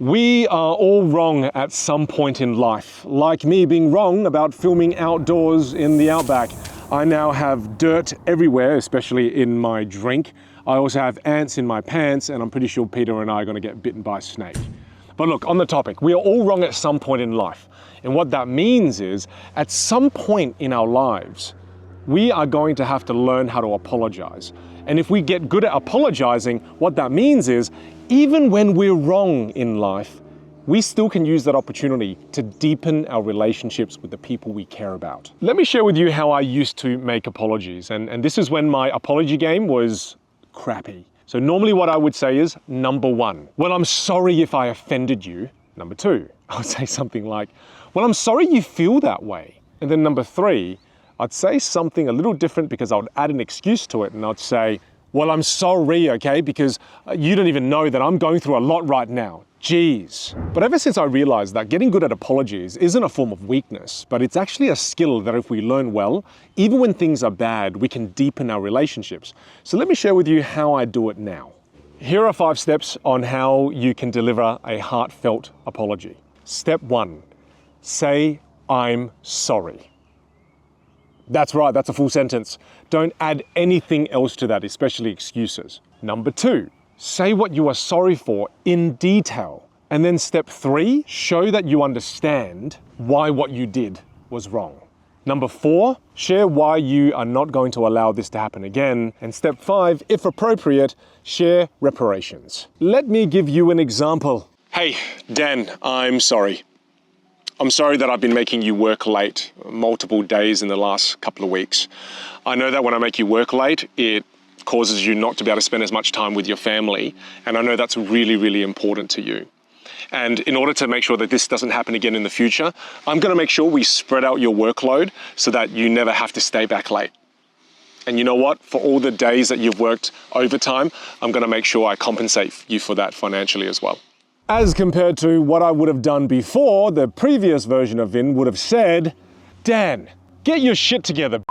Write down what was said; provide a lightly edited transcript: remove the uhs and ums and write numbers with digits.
We are all wrong at some point in life. Like me being wrong about filming outdoors in the outback. I now have dirt everywhere, especially in my drink. I also have ants in my pants, and I'm pretty sure Peter and I are going to get bitten by a snake. But look, on the topic, we are all wrong at some point in life. And what that means is, at some point in our lives, we are going to have to learn how to apologize. And if we get good at apologizing, what that means is, even when we're wrong in life, we still can use that opportunity to deepen our relationships with the people we care about. Let me share with you how I used to make apologies. And this is when my apology game was crappy. So normally what I would say is, number one, well, I'm sorry if I offended you. Number two, I would say something like, well, I'm sorry you feel that way. And then number three, I'd say something a little different because I would add an excuse to it, and I'd say, well, I'm sorry, okay, because you don't even know that I'm going through a lot right now. Jeez. But ever since I realized that getting good at apologies isn't a form of weakness, but it's actually a skill that if we learn well, even when things are bad, we can deepen our relationships. So let me share with you how I do it now. Here are 5 steps on how you can deliver a heartfelt apology. Step 1, say, I'm sorry. That's right, that's a full sentence. Don't add anything else to that, especially excuses. Number 2, say what you are sorry for in detail. And then step 3, show that you understand why what you did was wrong. Number 4, share why you are not going to allow this to happen again. And step 5, if appropriate, share reparations. Let me give you an example. Hey, Dan, I'm sorry. I'm sorry that I've been making you work late multiple days in the last couple of weeks. I know that when I make you work late, it causes you not to be able to spend as much time with your family. And I know that's really, really important to you. And in order to make sure that this doesn't happen again in the future, I'm going to make sure we spread out your workload so that you never have to stay back late. And you know what? For all the days that you've worked overtime, I'm going to make sure I compensate you for that financially as well. As compared to what I would have done before, the previous version of Vinh would have said, Dan, get your shit together.